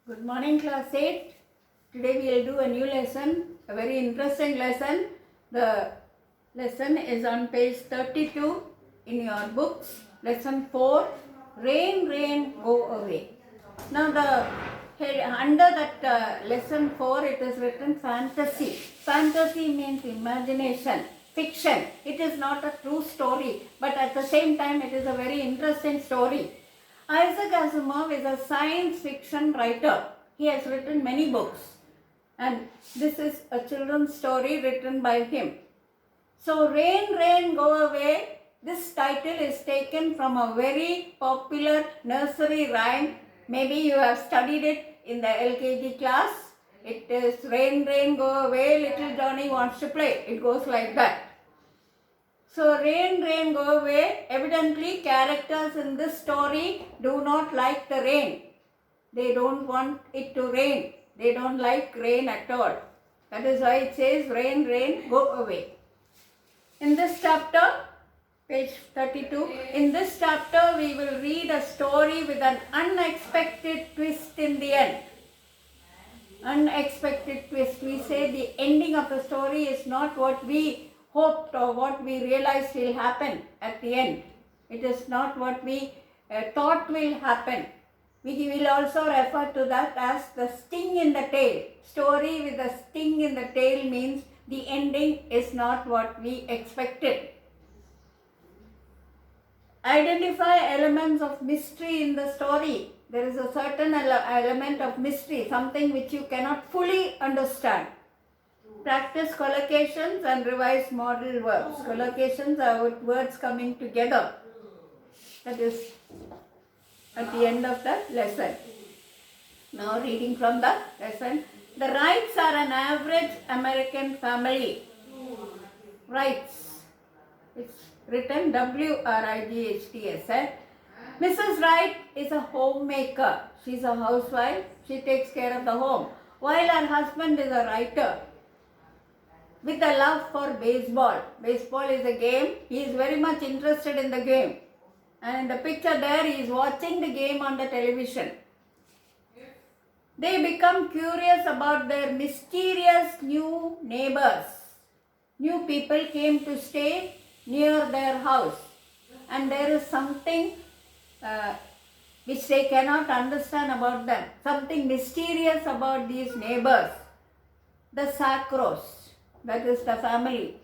Good morning, class 8. Today we will do a new lesson, a very interesting lesson. The lesson is on page 32 in your books. Lesson 4, Rain, Rain, Go Away. Now the head, under that lesson 4 it is written fantasy. Fantasy means imagination, fiction. It is not a true story, but at the same time it is a very interesting story. Isaac Asimov is a science fiction writer. He has written many books, and this is a children's story written by him. So, Rain, Rain, Go Away, this title is taken from a very popular nursery rhyme. Maybe you have studied it in the LKG class. It is Rain, Rain, Go Away, little Johnny wants to play. It goes like that. So, Rain, Rain, Go Away. Evidently, characters in this story do not like the rain. They don't want it to rain. They don't like rain at all. That is why it says, Rain, Rain, Go Away. In this chapter, page 32, in this chapter, we will read a story with an unexpected twist in the end. Unexpected twist. We say the ending of the story is not what we hoped or what we realized will happen at the end. It is not what we thought will happen. We will also refer to that as the sting in the tail. Story with a sting in the tail means the ending is not what we expected. Identify elements of mystery in the story. There is a certain element of mystery, something which you cannot fully understand. Practice collocations and revise model verbs. Collocations are words coming together. That is at the end of the lesson. Now reading from the lesson. The Wrights are an average American family. Wrights. It's written W-R-I-G-H-T-S. Mrs. Wright is a homemaker. She's a housewife. She takes care of the home. While her husband is a writer with a love for baseball. Baseball is a game. He is very much interested in the game. And in the picture there, he is watching the game on the television. They become curious about their mysterious new neighbors. New people came to stay near their house. And there is something which they cannot understand about them. Something mysterious about these neighbors. The Sacros. That is the family.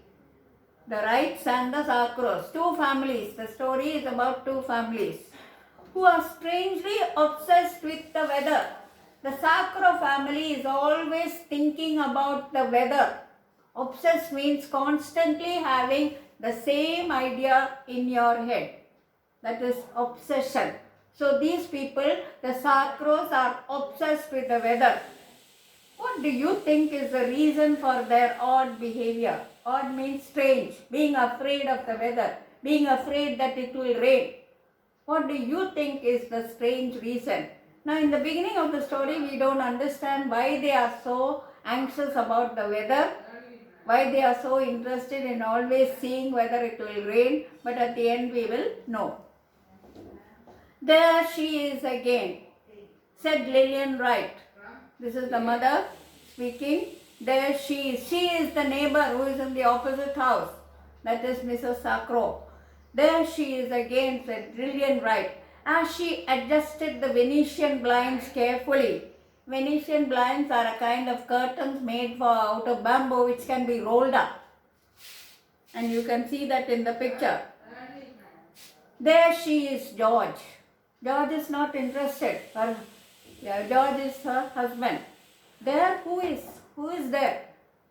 The Wrights and the Sacros. Two families. The story is about two families who are strangely obsessed with the weather. The Sacro family is always thinking about the weather. Obsessed means constantly having the same idea in your head. That is obsession. So these people, the Sacros, are obsessed with the weather. What do you think is the reason for their odd behavior? Odd means strange, being afraid of the weather, being afraid that it will rain. What do you think is the strange reason? Now in the beginning of the story, we don't understand why they are so anxious about the weather, why they are so interested in always seeing whether it will rain, but at the end we will know. There she is again, said Lillian Wright. This is the mother speaking. There she is. She is the neighbor who is in the opposite house. That is Mrs. Sacro. There she is again, said Lillian Wright, as she adjusted the Venetian blinds carefully. Venetian blinds are a kind of curtains made out of bamboo which can be rolled up. And you can see that in the picture. There she is, George. George is not interested. George is her husband. There, who is there?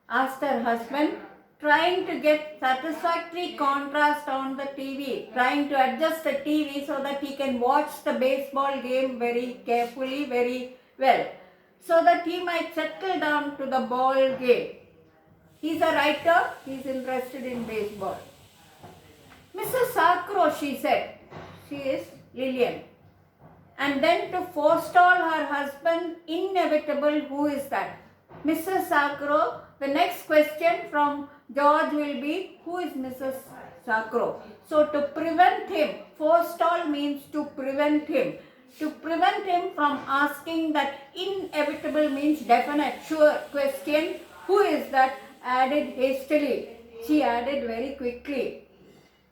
Asked her husband, trying to get satisfactory contrast on the TV, trying to adjust the TV so that he can watch the baseball game very carefully, very well, so that he might settle down to the ball game. He's a writer, he's interested in baseball. Mrs. Sacro, she said. She is Lillian. And then to forestall her husband, inevitable, who is that? Mrs. Sacro. The next question from George will be, who is Mrs. Sacro? So to prevent him, forestall means to prevent him. to prevent him from asking that inevitable means definite, sure question, who is that, added hastily. She added very quickly,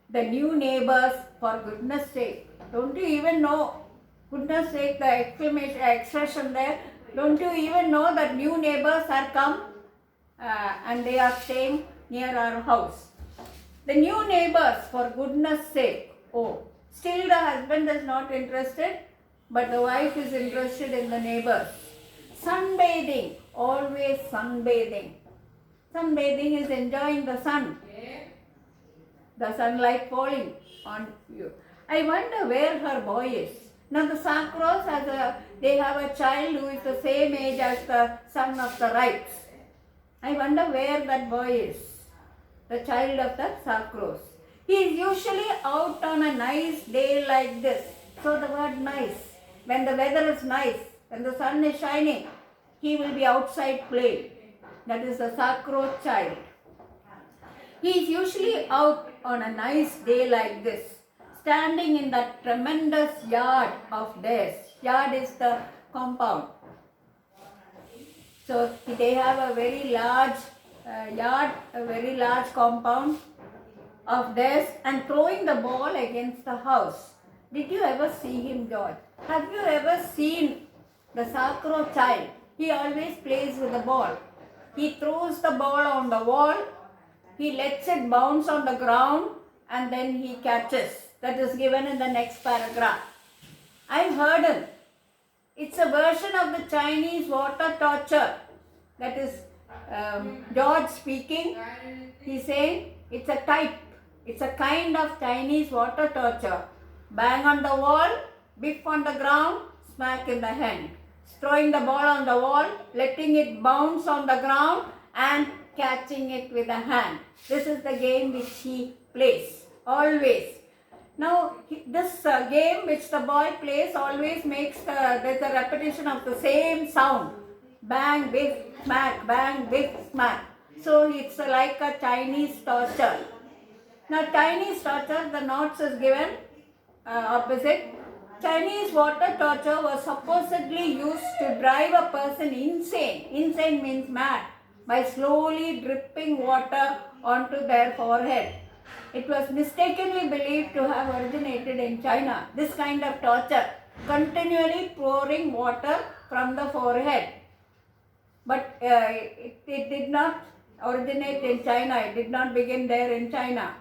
the new neighbors, for goodness sake. Don't you even know, goodness sake, the exclamation, expression there, don't you even know that new neighbors are come and they are staying near our house. The new neighbors, for goodness sake. Oh, still the husband is not interested, but the wife is interested in the neighbors. Sunbathing, always sunbathing. Sunbathing is enjoying the sun, the sunlight falling on you. I wonder where her boy is. Now the Sacros they have a child who is the same age as the son of the Wrights. I wonder where that boy is, the child of the Sacros. He is usually out on a nice day like this. So the word nice, when the weather is nice, when the sun is shining, he will be outside playing. That is the Sacro child. He is usually out on a nice day like this, standing in that tremendous yard of theirs. Yard is the compound. So they have a very large yard, a very large compound of theirs, and throwing the ball against the house. Did you ever see him, George? Have you ever seen the Sacro child? He always plays with the ball. He throws the ball on the wall, he lets it bounce on the ground, and then he catches. That is given in the next paragraph. I've heard him. It's a version of the Chinese water torture. That is George speaking. He's saying it's a type. It's a kind of Chinese water torture. Bang on the wall, biff on the ground, smack in the hand. Throwing the ball on the wall, letting it bounce on the ground, and catching it with a hand. This is the game which he plays, always. Now, this game which the boy plays always makes, there's a repetition of the same sound. Bang, biff, smack, bang, biff, smack. So, it's like a Chinese torture. Now, Chinese torture, the notes is given opposite. Chinese water torture was supposedly used to drive a person insane. Insane means mad. By slowly dripping water onto their forehead. It was mistakenly believed to have originated in China. This kind of torture, continually pouring water from the forehead. But it did not originate in China. It did not begin there in China.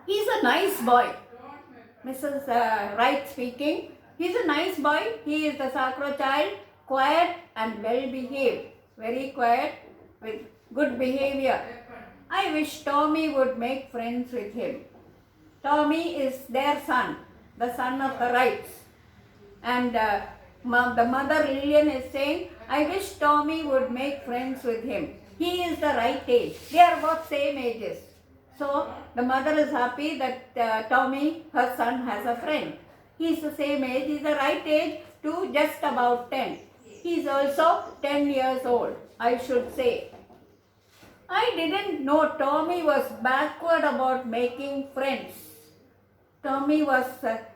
He's a nice boy. Mrs. Wright speaking. He's a nice boy. He is the Sacro child, quiet and well behaved. Very quiet with good behavior. I wish Tommy would make friends with him. Tommy is their son, the son of the Wrights. And the mother Lillian is saying, I wish Tommy would make friends with him. He is the right age. They are both same ages. So the mother is happy that Tommy, her son, has a friend. He is the same age. He is the right age to just about 10. He is also 10 years old, I should say. I didn't know Tommy was backward about making friends. Tommy was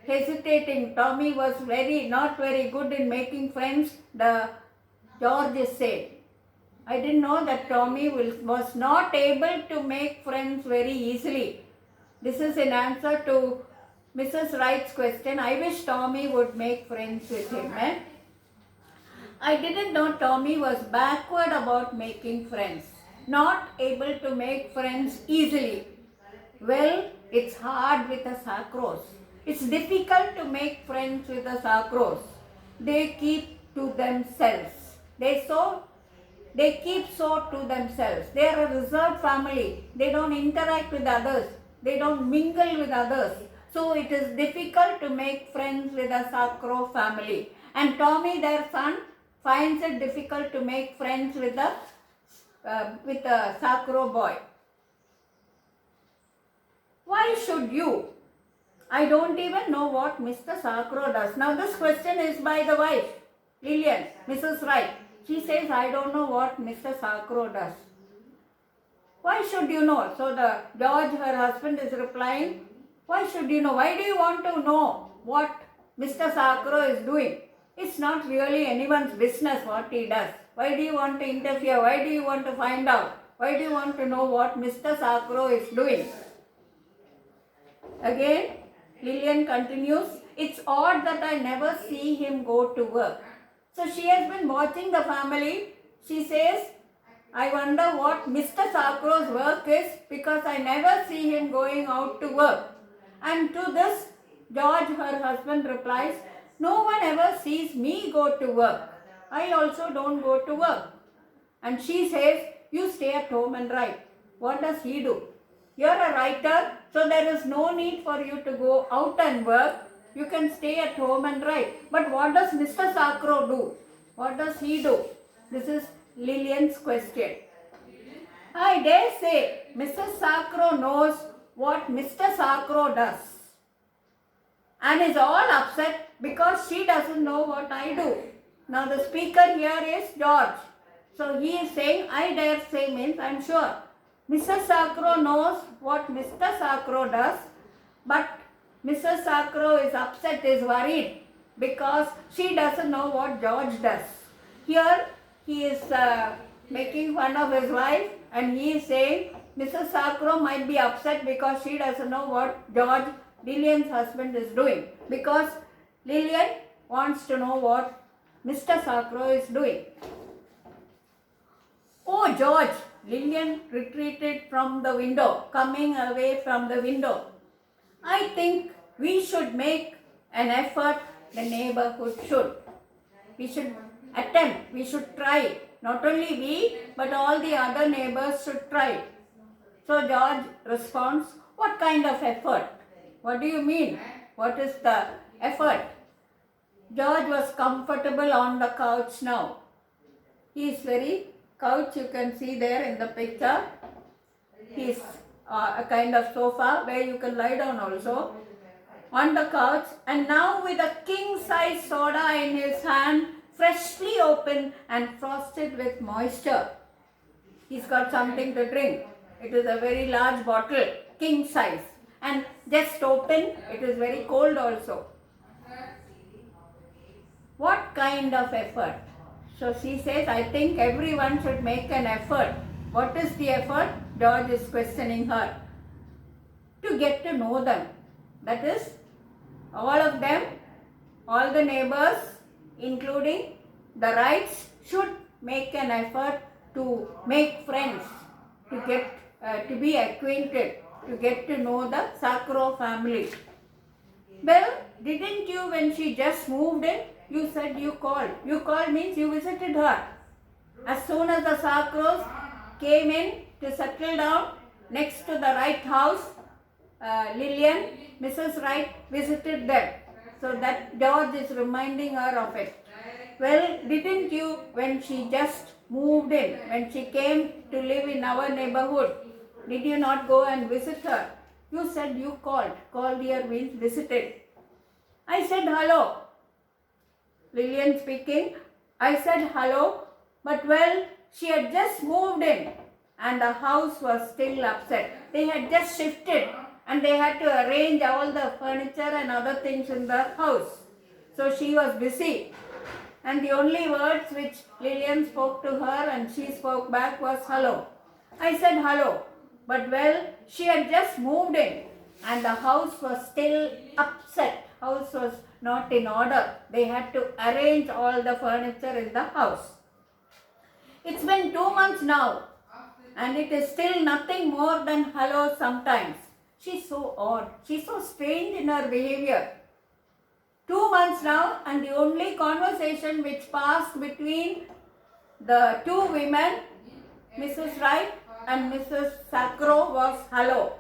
hesitating. Tommy was not very good in making friends, the George said. I didn't know that Tommy was not able to make friends very easily. This is in answer to Mrs. Wright's question. I wish Tommy would make friends with him. I didn't know Tommy was backward about making friends. Not able to make friends easily. Well, it's hard with the Sacros. It's difficult to make friends with the Sacros. They keep to themselves. They keep so to themselves. They are a reserved family. They don't interact with others. They don't mingle with others. So it is difficult to make friends with a Sacro family. And Tommy, their son, finds it difficult to make friends with a Sacro boy. Why should you? I don't even know what Mr. Sacro does. Now this question is by the wife, Lillian, Mrs. Wright. She says, I don't know what Mr. Sacro does. Why should you know? So the George, her husband, is replying, why should you know? Why do you want to know what Mr. Sakro is doing. It's not really anyone's business what he does. Why do you want to interfere? Why do you want to find out? Why do you want to know what Mr. Sakro is doing? Again, Lillian continues, it's odd that I never see him go to work. So she has been watching the family. She says, I wonder what Mr. Sakro's work is because I never see him going out to work. And to this, George, her husband, replies, no one ever sees me go to work. I also don't go to work. And she says, you stay at home and write. What does he do? You're a writer, so there is no need for you to go out and work. You can stay at home and write. But what does Mr. Sakro do? What does he do? This is Lillian's question. I dare say Mrs. Sakro knows what Mr. Sakro does and is all upset because she doesn't know what I do. Now the speaker here is George. So he is saying, I dare say means I am sure. Mrs. Sakro knows what Mr. Sakro does, but Mrs. Sakro is upset, is worried because she doesn't know what George does. Here he is making fun of his wife and he is saying Mrs. Sakro might be upset because she doesn't know what George, Lillian's husband, is doing, because Lillian wants to know what Mr. Sakro is doing. Oh George, Lillian retreated from the window, coming away from the window. I think we should make an effort, the neighborhood should. We should attempt, we should try. Not only we, but all the other neighbors should try. So George responds, what kind of effort? What do you mean? What is the effort? George was comfortable on the couch now. He is very couch, you can see there in the picture. He is a kind of sofa where you can lie down also on the couch, and now with a king size soda in his hand, freshly opened and frosted with moisture. He's got something to drink. It is a very large bottle, king size, and just open. It is very cold also. What kind of effort? So she says, I think everyone should make an effort. What is the effort? George is questioning her. To get to know them. That is, all of them, all the neighbors, including the Wrights, should make an effort to make friends, to get to be acquainted, to get to know the Sakro family. Well, didn't you, when she just moved in, you said you called. You called means you visited her. As soon as the Sakros came in to settle down next to the Wright house, Lillian, Mrs. Wright visited them. So that George is reminding her of it. Well, didn't you, when she just moved in, when she came to live in our neighborhood, did you not go and visit her? You said you called. Called here means visited. I said hello. Lillian speaking. I said hello, but well, she had just moved in and the house was still upset. They had just shifted and they had to arrange all the furniture and other things in the house. So she was busy. And the only words which Lillian spoke to her and she spoke back was hello. I said hello, but well, she had just moved in and the house was still upset. House was not in order. They had to arrange all the furniture in the house. It's been 2 months now and it is still nothing more than hello sometimes. She's so odd. She's so strange in her behavior. 2 months now, and the only conversation which passed between the two women, Mrs. Wright and Mrs. Sakro, was hello.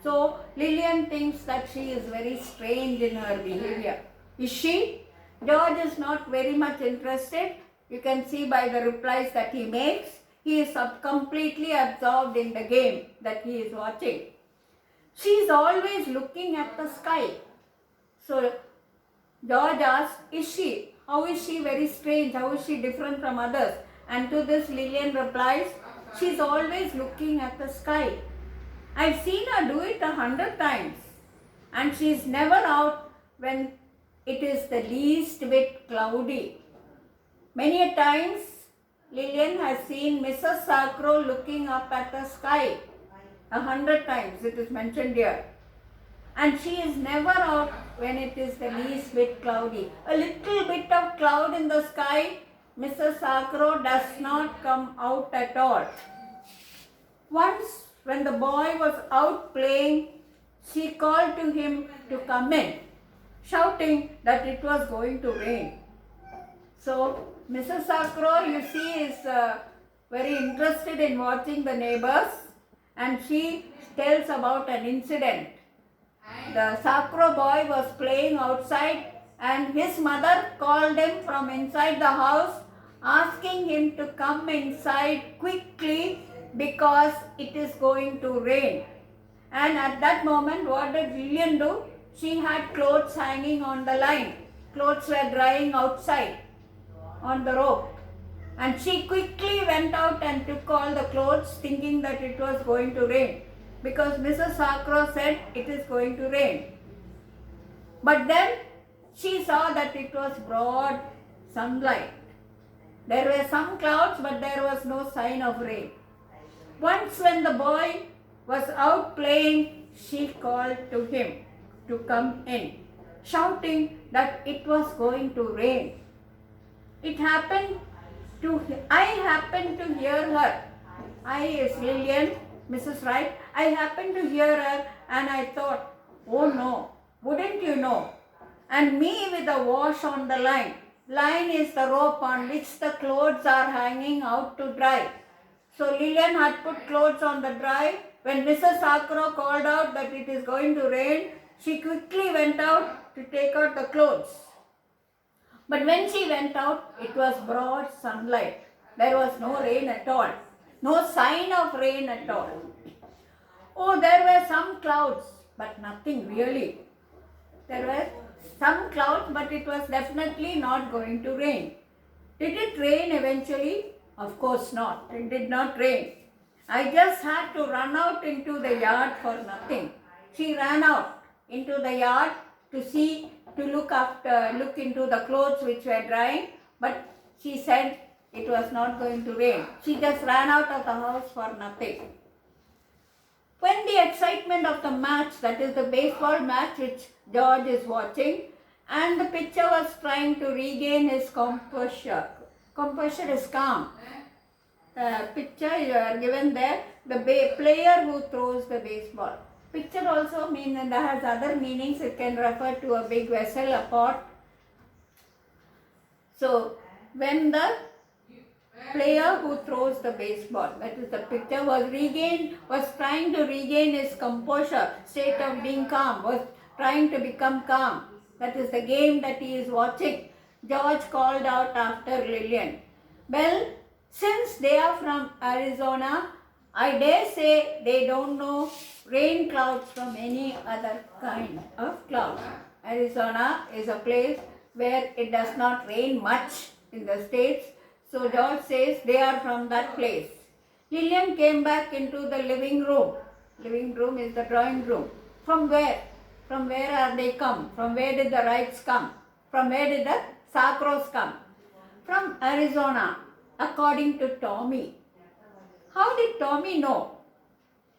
So Lillian thinks that she is very strange in her behavior. Is she? George is not very much interested. You can see by the replies that he makes. He is completely absorbed in the game that he is watching. She is always looking at the sky. So George asks, is she? How is she very strange? How is she different from others? And to this Lillian replies, she is always looking at the sky. I've seen her do it 100 times. And she is never out when it is the least bit cloudy. Many a times Lillian has seen Mrs. Sacro looking up at the sky. 100 times it is mentioned here. And she is never out when it is the least bit cloudy. A little bit of cloud in the sky, Mrs. Sacro does not come out at all. Once when the boy was out playing, she called to him to come in, shouting that it was going to rain. So Mrs. Sacro, you see, is very interested in watching the neighbors, and she tells about an incident. The Sacro boy was playing outside and his mother called him from inside the house, asking him to come inside quickly because it is going to rain. And at that moment, what did Lillian do? She had clothes hanging on the line. Clothes were drying outside on the rope. And she quickly went out and took all the clothes, thinking that it was going to rain, because Mrs. Sacro said it is going to rain. But then she saw that it was broad sunlight. There were some clouds, but there was no sign of rain. Once when the boy was out playing, she called to him to come in, shouting that it was going to rain. I happened to hear her. I is Lillian, Mrs. Wright. I happened to hear her and I thought, oh no, wouldn't you know? And me with a wash on the line. Line is the rope on which the clothes are hanging out to dry. So Lillian had put clothes on the dry. When Mrs. Sacro called out that it is going to rain, she quickly went out to take out the clothes. But when she went out, it was broad sunlight. There was no rain at all. No sign of rain at all. Oh, there were some clouds, but nothing really. There were some clouds, but it was definitely not going to rain. Did it rain eventually? Of course not. It did not rain. I just had to run out into the yard for nothing. She ran out into the yard to look into the clothes which were drying, but she said it was not going to rain. She just ran out of the house for nothing. When the excitement of the match, that is the baseball match which George is watching, and the pitcher was trying to regain his composure. Composure is calm. Pitcher you are given there, the player who throws the baseball. Pitcher also has other meanings. It can refer to a big vessel, a pot. So when the player who throws the baseball, that is the pitcher, was trying to regain his composure, state of being calm, was trying to become calm. That is the game that he is watching. George called out after Lillian, well, since they are from Arizona, I dare say they don't know rain clouds from any other kind of cloud. Arizona is a place where it does not rain much in the States. So George says they are from that place. Lillian came back into the living room. Living room is the drawing room. From where? From where are they come? From where did the Wrights come? From where did the Sacros come? From Arizona, according to Tommy. How did Tommy know?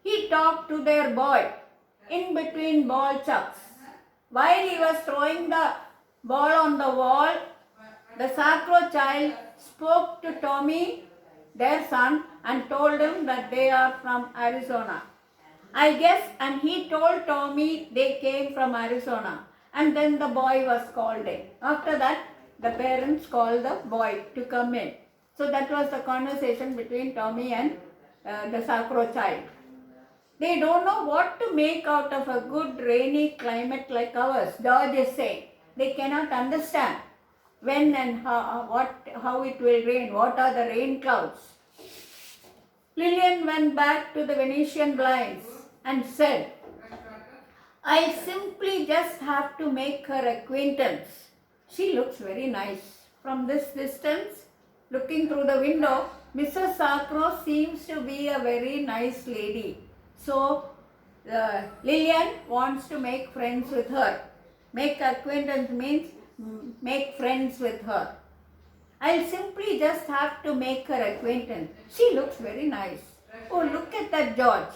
He talked to their boy in between ball chucks. While he was throwing the ball on the wall, the Sacro child spoke to Tommy, their son, and told him that they are from Arizona. I guess, and he told Tommy they came from Arizona. And then the boy was called in. After that, the parents called the boy to come in. So that was the conversation between Tommy and the Sacro child. They don't know what to make out of a good rainy climate like ours. George is saying they cannot understand when and how it will rain, what are the rain clouds. Lillian went back to the Venetian blinds and said, I simply just have to make her acquaintance. She looks very nice. From this distance, looking through the window, Mrs. Sacro seems to be a very nice lady. So Lillian wants to make friends with her. Make acquaintance means make friends with her. I'll simply just have to make her acquaintance. She looks very nice. Oh, look at that George.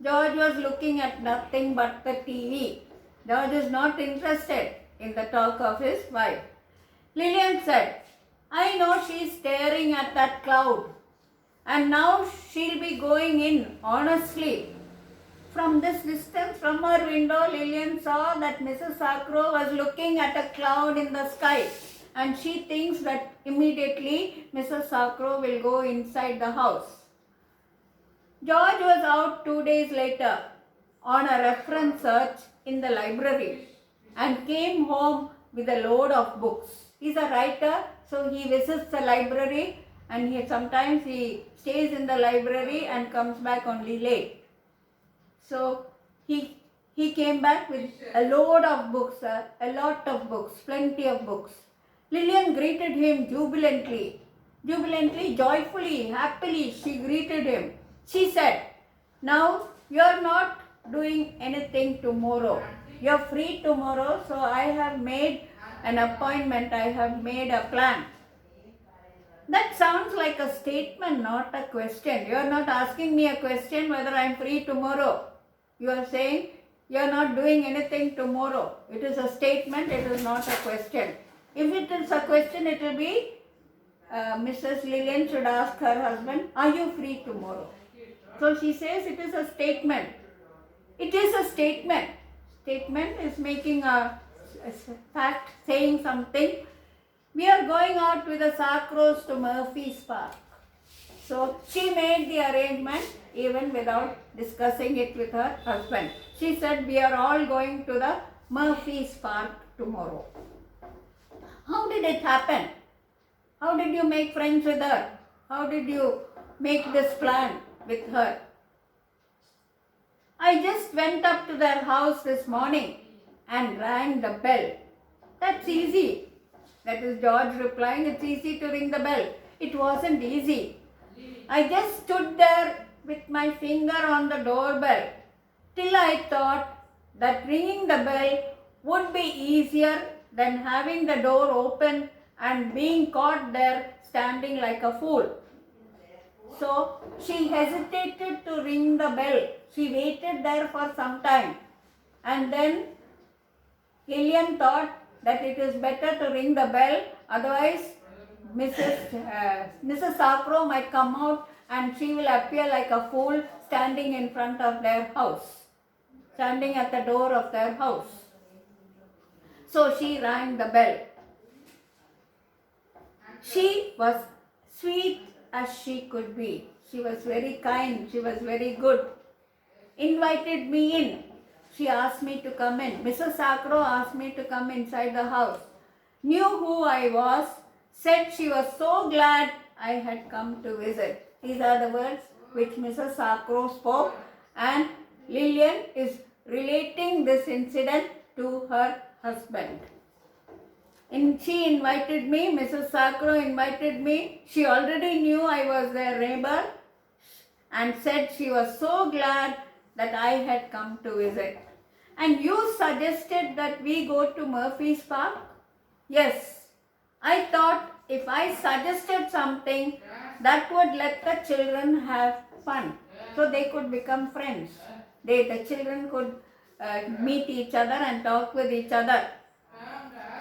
George was looking at nothing but the TV. George is not interested in the talk of his wife. Lillian said, I know she's staring at that cloud. And now she'll be going in, honestly. From this distance, from her window, Lillian saw that Mrs. Sacro was looking at a cloud in the sky. And she thinks that immediately Mrs. Sacro will go inside the house. George was out 2 days later on a reference search in the library and came home with a load of books. He's a writer, so he visits the library and sometimes he stays in the library and comes back only late. So he came back with a load of books, a lot of books, plenty of books. Lillian greeted him jubilantly, joyfully, happily she greeted him. She said, now you're not doing anything tomorrow. You're free tomorrow, so I have made an appointment, I have made a plan. That sounds like a statement, not a question. You are not asking me a question whether I am free tomorrow. You are saying you are not doing anything tomorrow. It is a statement, it is not a question. If it is a question, it will be Mrs. Lillian should ask her husband, are you free tomorrow? So she says it is a statement. It is a statement. Statement is making a fact, saying something. We are going out with the Sacros to Murphy's Park. So she made the arrangement even without discussing it with her husband. She said, we are all going to the Murphy's Park tomorrow. How did it happen? How did you make friends with her? How did you make this plan with her? I just went up to their house this morning and rang the bell. That's easy. That is George replying, it's easy to ring the bell. It wasn't easy. I just stood there with my finger on the doorbell till I thought that ringing the bell would be easier than having the door open and being caught there standing like a fool. So she hesitated to ring the bell. She waited there for some time. And then Lillian thought that it is better to ring the bell, otherwise Mrs. Sacro might come out and she will appear like a fool standing in front of their house, standing at the door of their house. So she rang the bell. She was sweet as she could be. She was very kind. She was very good. Invited me in. She asked me to come in. Mrs. Sacro asked me to come inside the house. Knew who I was. Said she was so glad I had come to visit. These are the words which Mrs. Sacro spoke, and Lillian is relating this incident to her husband. She invited me, Mrs. Sacro invited me. She already knew I was their neighbor and said she was so glad that I had come to visit. And you suggested that we go to Murphy's Park? Yes. I thought if I suggested something, that would let the children have fun. So they could become friends. The children could meet each other and talk with each other.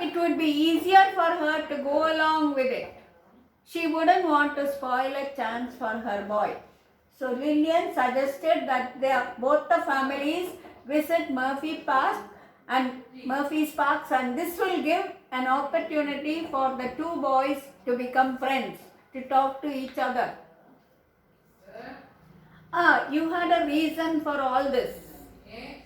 It would be easier for her to go along with it. She wouldn't want to spoil a chance for her boy. So Lillian suggested that both the families visit Murphy's Park and this will give an opportunity for the two boys to become friends, to talk to each other. You had a reason for all this.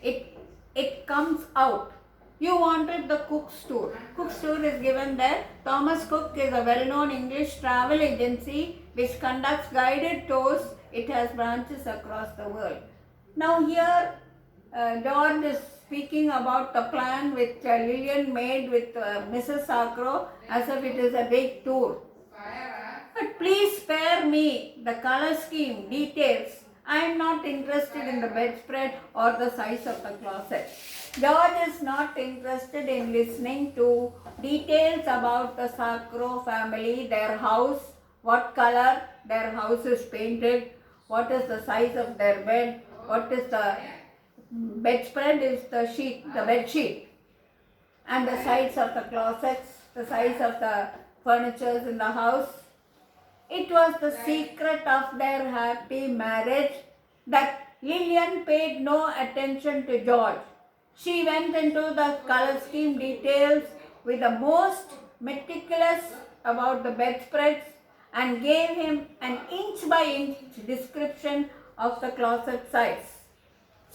It comes out. You wanted the Cook's Tour. Cook's Tour is given there. Thomas Cook is a well-known English travel agency which conducts guided tours. It has branches across the world. Now here, George is speaking about the plan which Lillian made with Mrs. Sacro as if it is a big tour. But please spare me the color scheme, details. I am not interested in the bedspread or the size of the closet. George is not interested in listening to details about the Sacro family, their house, what color their house is painted, what is the size of their bed, what is the bedspread is the sheet, the bed sheet, and the size of the closets, the size of the furnitures in the house. It was the secret of their happy marriage that Lillian paid no attention to George. She went into the color scheme details with the most meticulous about the bedspreads and gave him an inch by inch description of the closet size.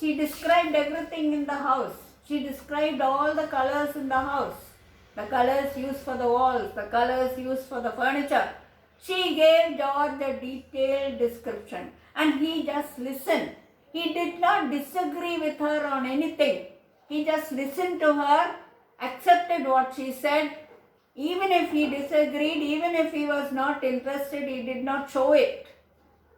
She described everything in the house. She described all the colors in the house, the colors used for the walls, the colors used for the furniture. She gave George a detailed description and he just listened. He did not disagree with her on anything. He just listened to her, accepted what she said. Even if he disagreed, even if he was not interested, he did not show it.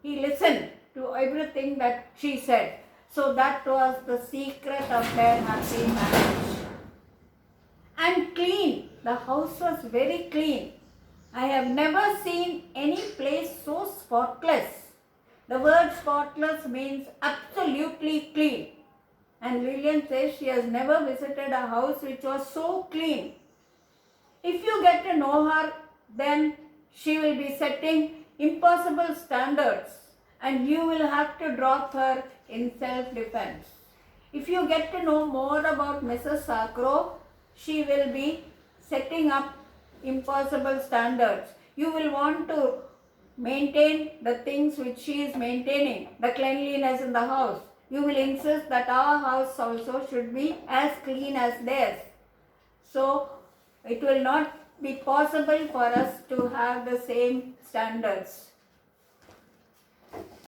He listened to everything that she said. So that was the secret of their happy marriage. And clean. The house was very clean. I have never seen any place so spotless. The word spotless means absolutely clean. And Lillian says she has never visited a house which was so clean. If you get to know her, then she will be setting impossible standards and you will have to drop her in self-defense. If you get to know more about Mrs. Sacro, she will be setting up impossible standards. You will want to maintain the things which she is maintaining, the cleanliness in the house. You will insist that our house also should be as clean as theirs. So it will not be possible for us to have the same standards.